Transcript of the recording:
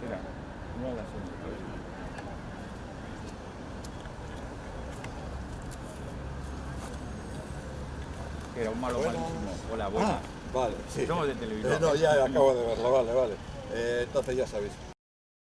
Mira, no hagas eso. Que era un malo malísimo. Hola, buena. Vale, sí. Somos de televisión. No, ya acabo de verlo, vale. Entonces ya sabéis.